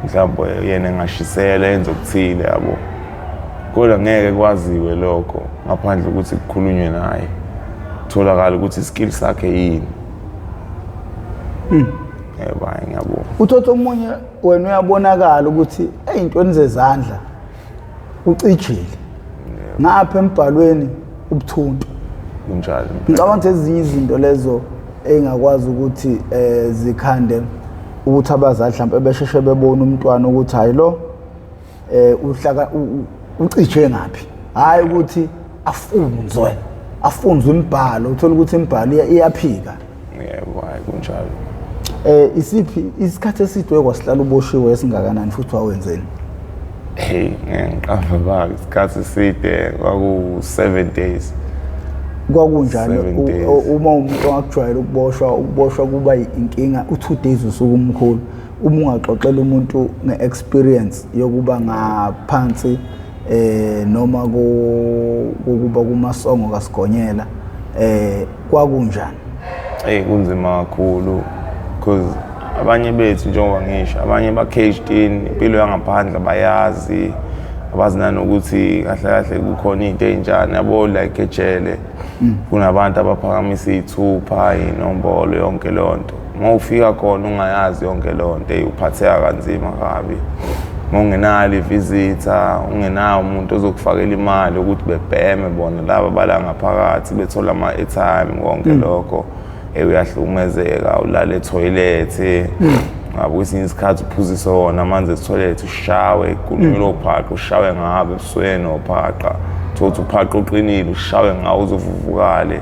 mhlambe yena engashisela enza okuthile yabo kodwa ngeke kwaziwe lokho ngaphandle ukuthi kukhulunywe naye tholakala ukuthi iskill sakhe yini yebo ngiyabona uthotho omunye wena uyabonakala ukuthi ezintweni zezandla ucijile ngapha embhalweni ubuthuntu kunjalo ngicabanga ezinye izinto lezo engakwazi ukuthi zikhande ukuthi abazali mhlawumbe besheshe bebona umntwana ukuthi hayi lo uhlaka ucije ngapi hayi ukuthi afunzwe imibhalo uthola ukuthi imibhalo iyaphika yebo hayi kunjalo isiphi isikhathi eside kwasihlala uboshiwe esingakanani futhi wawenzeni ngiqamba baka isikhathi eside kwaku 7 days kwakunjalo uma umuntu ongakujwayela ukuboshwa kuba inkinga u2 days usuku omkhulu uma ungaxoxela umuntu ngeexperience yokuba ngaphansi noma kuba kumasongo kaSigonyela kwakunjani kunzima kakhulu because abanye bethu njengoba ngisho abanye ba-caged in impilo yangaphandle bayazi abazi nanokuthi kahle kahle kukhona into ey'njani yabo like ejele kunabantu abaphakamisa iy'thupha inombolo yonke lonto uma ufika khona ungayazi yonke lonto uphatheka kanzima kabi uma ungenalo ivizitha ungenawo umuntu ozokufakela imali ukuthi bebheme bona laba bala ngaphakathi bethola ama-airtime konke lokho uyahlukumezeka ulala etoilet ngabe kwesinye isikhathi uphuzise wona amanzi etoilet ushawe ikhulunywe ophaqa ushawe ngabe ebusweni ophaqa thothi uphaqa uqinile ushawe ngawo uzovuvukale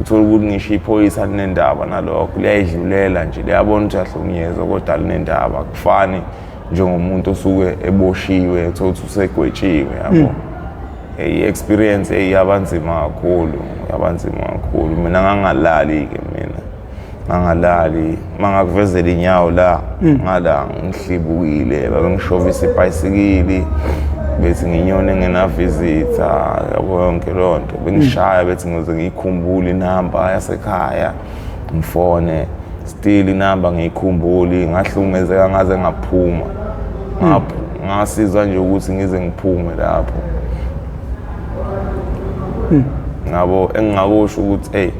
uthola ukuthi ngisho iphoyisa linendaba nalokho liyayidlulela nje liyabona ukuthi yahlukunyezwa kodwa linendaba kufani njengomuntu osuke eboshiwe thothi usegwetshiwe yabo i-experience yabanzima kakhulu mina ngangalali-ke mangakuvezela inyawo la ngala ngihlibukile babengishova ibhayisikili bethi nginyone ngenavizitha yabo yonke lonto bengishaya bethi ngize ngiyikhumbule inamba yasekhaya ngifone still inamba ngiyikhumbuli ngahlukumezeka ngaze ngaphuma ngasizwa nje ukuthi ngize ngiphume lapho ngabo engingakusho ukuthi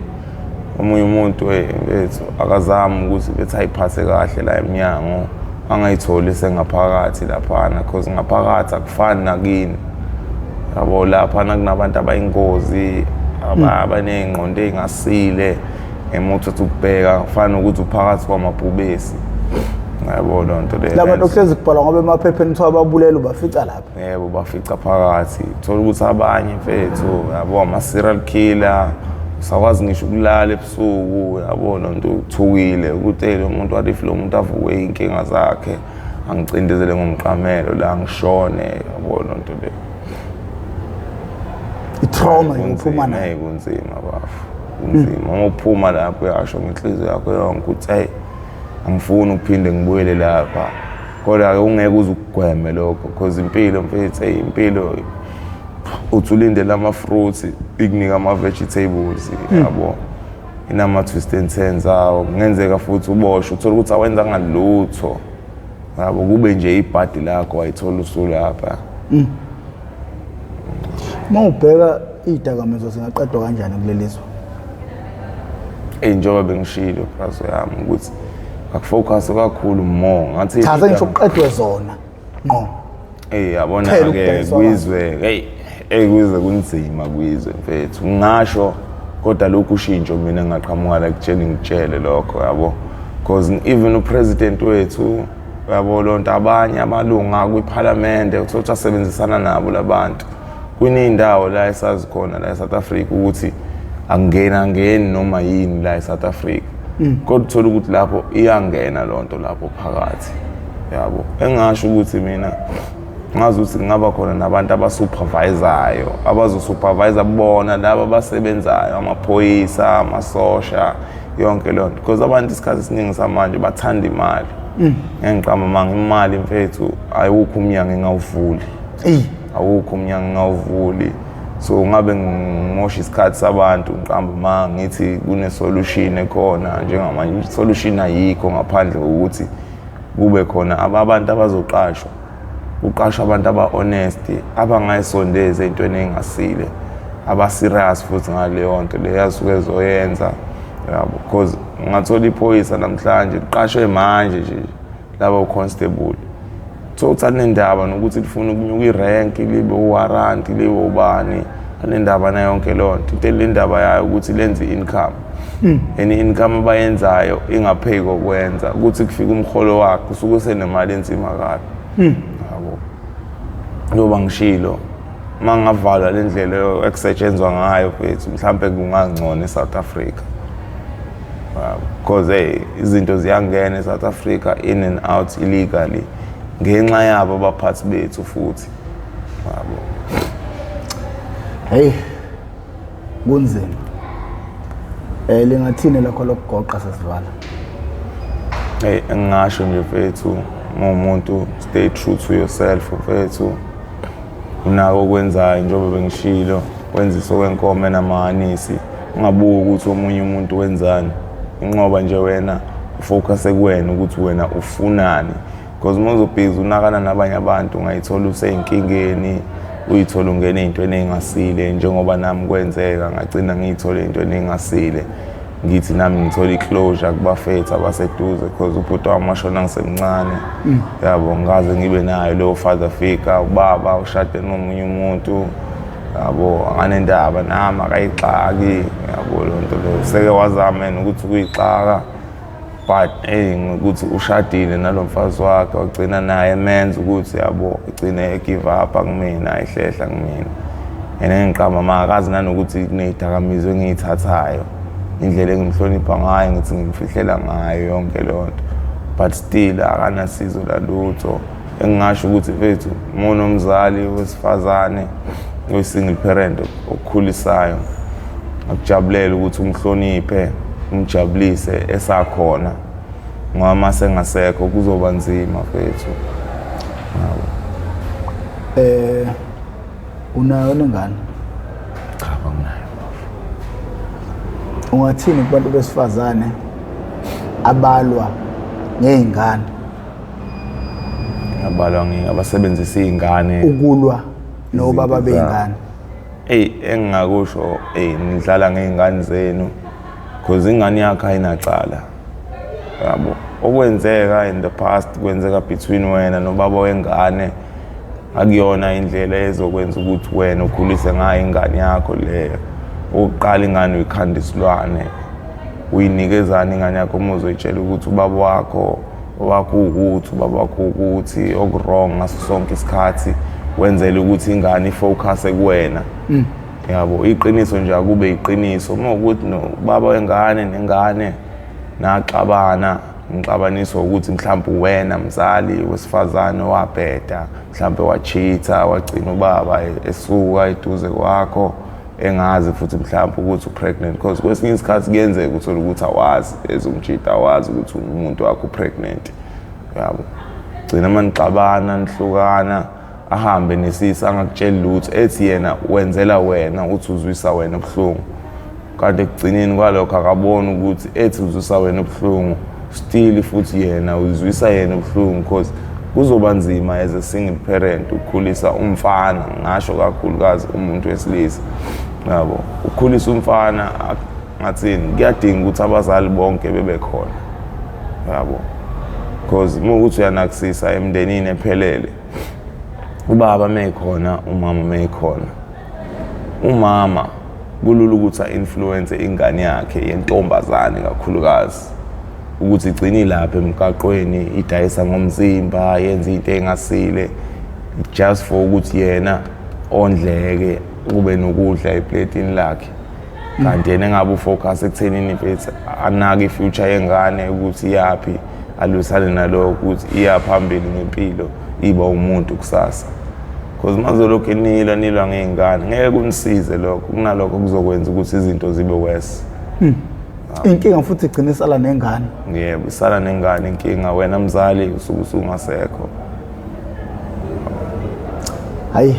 omunye umuntu bethu akazama ukuthi bethi ayiphathe kahle la eminyango angayitholi sengaphakathi laphana because ngaphakathi akufani nakini yabo laphana kunabantu abayingozi abaney'ngqondo ey'ngasile emothi ethi ukubheka kufana ukuthi uphakathi kwamabhubesi yabo loo nto leyo labantu okuhlezi kubhalwa ngoba emaphepheni kuthiwa babulela ubafica lapha yebo bafica phakathi thola ukuthi abanye mfethu yabo ama-serial killer usakwazi ngisho ukulala ebusuku yabo loo nto uthukile ukuthi lo muntu wathi if lo muntu avuke iy'nkinga zakhe angicindezele ngomqamelo la ngishone yabo loo nto leyo i-trauma yokuphuma nayo kunzima bafu kunzima uma uphuma lapho uyasho ngenhliziyo yakho yonke ukuthi angifuni ukuphinde ngibuyele lapha kodwa-ke ungeke uze ukugweme lokho because impilo mfethu impilo uthi ulindele ama-fruits ikunika ama-vegetables yabo inama-twist and turns awo kungenzeka futhi uboshwe uthole ukuthi awenzanga lutho yabo kube nje ibhadi lakho wayithola usulapha. Uma ubheka iy'dakamizwa zingaqedwa kanjani kulelizwe? Njengoba bengishilo phakathi yami ukuthi akufocus kakhulu more ngathi chaza ngisho uqedwe zona ngqo. Yabona-ke kwizwe kwizwe kunzima kwizwe mfethu ngingasho kodwa lokhu ushintsho mina ngaqhamuka la ngitshele lokho yabo because even upresident wethu yabo lonto abanye amalunga kwiparlamente uthola asebenzisana nabo labantu kuney'ndawo la esazi khona la eSouth Africa ukuthi angeni noma yini la eSouth Africa kodwa uthola ukuthi lapho iyangena lonto lapho phakathi yabo engasho ukuthi mina ngazi ukuthi ngaba khona nabantu abasupervisayo abazosupervisa bona laba abasebenzayo amaphoyisa amasosha yonke lonto because abantu isikhathi esiningi samanje bathanda imali ngiqamba manga imali mfethu ayikho umnyango engawuvuli awukho umnyango engawuvuli so ngabe ngimosha isikhathi sabantu ngiqamba manga ngithi kune solution ekhona njengamanje solution ayikho ngaphandle ukuthi kube khona abantu abazoqashwa uqasha abantu aba-honest abangayisondeza ey'ntweni ey'ngasile aba-serious futhi ngaleyo nto le yasuke ezoyenza yabo because ungathola iphoyisa namhlanje liqashwe manje nje laba u-constable so nendaba nokuthi lifuna ukunyuka irenki libe uwaranti libe ubani anendaba nayo yonke leyo nto into lendaba yayo ukuthi lenze i-income and i-income abayenzayo ingapheyi kokwenza ukuthi kufika umholo wakhe usuke usenemali enzima kabi njengoba ngishilo uma ngavalwa le ndlela ekusetshenzwa ngayo mfethu mhlawumbe kungangcono eSouth Africa because izinto ziyangena eSouth Africa in and out illegally ngenxa yabo abaphathi bethu futhi yabo. Hey kunzima lingathini lakho lokugoqa sesivala? Ngingasho nje mfethu umuntu stay true to yourself mfethu unako okwenzayo njengoba bengishilo wenzisa okwenkomo namahanisi ungabuki ukuthi omunye umuntu wenzani inqoba nje wena ufocus kuwena ukuthi wena ufunani because uma uzobhiza unakana nabanye abantu ungayithola usey'nkingeni uyithola ungena ey'ntweni ey'ngasile njengoba nami kwenzeka ngagcina ngiyithole ey'ntweni ey'ngasile ngithi nami ngithola i-closure kubafethu abaseduze because ubhuti wami washona ngisemncane yabo ngaze ngibe nayo leyo father figure ubaba ushade nomunye umuntu yabo anganendaba nami akayixaki yabo lonto leyo seke wazama ukuthi kuyixaka but ukuthi ushadile nalo mfazi wakhe wagcina naye emenza ukuthi yabo igcine egive up kumina ehlehla kumina and ngiqamba makazi nanokuthi kuney'dakamizwa engiyithathayo indlela engimhlonipha ngayo ngithi ngimfihlela ngayo yonke lonto but still akanasizo lalutho engingasho ukuthi mfethu umuntu omzali wesifazane oyi-single parent okukhulisayo akujabulela ukuthi umhloniphe umjabulise esakhona ngoba mase engasekho kuzoba nzima mfethu. Unayo nengane? Cha anginayo. Ungathini kubantu besifazane abalwa ngey'ngane? Abalwa abasebenzisa iy'ngane ukulwa nobaba bey'ngane. Engingakusho nidlala ngey'ngane zenu because ingane yakho ayinacala yabo okwenzeka in the past kwenzeka between wena nobaba wengane akuyona indlela ezokwenza ukuthi wena ukhulise ngayo ingane yakho leyo. Ukuqala ingane uyikhanda isilwane uyinikezana ingane yakho uma uzoyitshela ukuthi ubaba wakho ukuthi ubaba wakho ukuthi okurong ngaso sonke isikhathi wenzela ukuthi ingane ifocus kuwena yabo iqiniso nje akube iqiniso uma ukuthi no baba wengane nengane naxabana ngixabaniswa ukuthi mhlawumbe wena mzali wesifazane wabheda mhlawumbe wachitha wagcina ubaba esuka eduze kwakho engazi futhi mhlawumbe ukuthi upregnant because kwesinye isikhathi kuyenzeka uthola ukuthi awazi ezomchitha awazi ukuthi umuntu wakho upregnant yabo gcina manixabana nihlukana ahambe nesisi angakutsheli lutho ethi yena wenzela wena uthi uzwisa wena ubuhlungu kanti ekugcineni kwalokho akabona ukuthi ethi uzwisa wena ubuhlungu still futhi yena uzwisa yena ubuhlungu because kuzoba nzima as a single parent ukukhulisa umfana ngasho kakhulukazi umuntu wesilisa yabo ukukhulisa umfana ngathini kuyadinga ukuthi abazali bonke bebe khona yabo because ukuthi uyanakisisa emndenini ephelele ubaba mekhona umama mekhona umama kulula ukuthi a-influence ingane yakhe yentombazane kakhulukazi ukuthi igcine lapha emgaqweni idayisa ngomzimba yenza into engasile just for ukuthi yena ondleke kube nokudla eplatini lakhe kanti yena engabe ufocus ekuthenini mfethu anaka ifuture yengane ukuthi yaphi alwisane nalokho ukuthi iya phambili ngempilo iba umuntu kusasa because mazolokhu nilwa ngezingane ngeke kunisize lokho kunalokho kuzokwenza ukuthi izinto zibe worse. Inkinga futhi igcina isala nengane. Yebo, isala nengane inkinga wena mzali usuke usungasekho. Hayi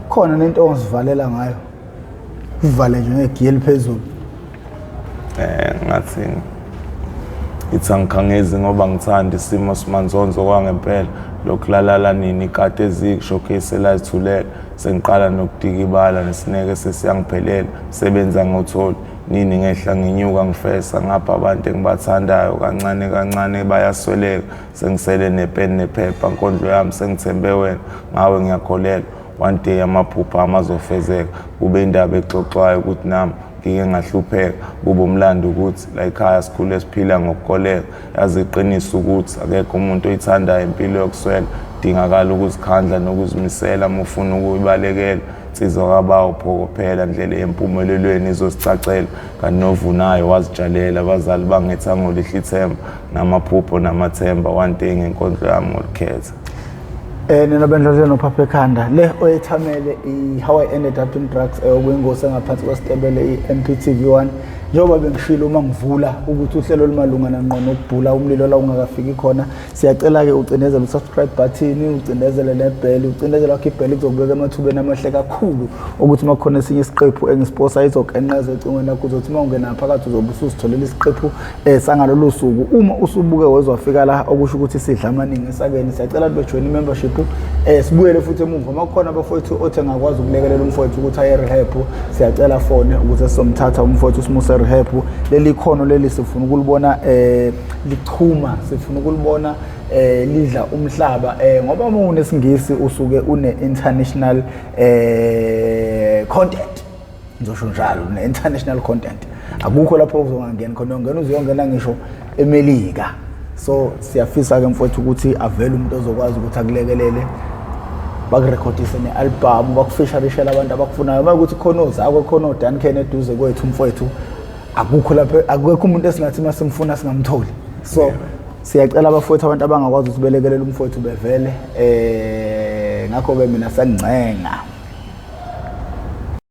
khona nento ongizivalela ngayo. Uvale nje ngegiye liphezulu. Ngathini ithi angikhangezi ngoba ngithanda isimo simanzonzo kwangempela lokulalala nini kade ezishowcase lazithulela sengiqala nokudika ibala nesineke sesiyangiphelela sebenza ngotholi nini ngehla nginyuka ngifesa ngapha abantu engibathandayo kancane bayasweleka sengisele nepeni nephepha inkondlo yami sengithembe wena ngawe ngiyakholela one day amaphupha amazofezeka kube indaba exoxwayo ukuthi nami ngike ngahlupheka kube umlando ukuthi la ekhaya sikhule siphila ngokukoleka yazi iqiniso ukuthi akekho umuntu oyithandayo impilo yokuswela dingakala ukuzikhandla nokuzimisela uma ufuna ukuyibalekela insizwa kabawo phokophela ndlela yempumelelweni izosicacela kanti novunayo wazitshalela abazali bangethanga olihle ithemba namaphupho namathemba one day ngenkondlo yami ngokukhetha. Nina bendlozela noPhapha Ekhanda le oyethamele i-How I Ended Up in Drugs okuyingosi engaphansi kwesitebele i-MPTV1 njengoba bengishilo uma ngivula ukuthi uhlelo olumalungana ngqo nokubhula umlilo la ungakafiki khona siyacela ke ucinezele u-subscribe button ucinezele nebell ucinezele wakho ibell kuzokubeka emathubeni amahle kakhulu ukuthi makhona esinye isiqephu engisiposa izokenqeza ecingweni lakho uzothi uma ungena phakathi uzobe usuzitholela isiqephu sangalolu suku uma usubuke wezwafika la okusho ukuthi sidla amaningi esakeni siyacela bejoin membership sibuyele futhi emuva makhona abafowethu othe ngakwazi ukulekelela umfowethu ukuthi aye rehab siyacela fone ukuthi sizomthatha umfowethu simuse rehab leli khono leli sifuna ukulibona lichuma sifuna ukulibona lidla umhlaba ngoba uma unesingisi usuke une international content ngizosho njalo une international content akukho lapho uzongangena khona ungena uzongena ngisho eMelika so siyafisa ke mfowethu ukuthi avele umuntu ozokwazi ukuthi akulekelele bakurekhodise ne-album bakufisharishela abantu abakufunayo makuthi khona ozakho khona uDan Ken eduze kwethu mfowethu akukho lapho akukho umuntu esingathi masimfuna singamtholi so siyacela abafowethu abantu abangakwazi ukuthi belekelele umfowethu bevele ngakho ke mina sengcenga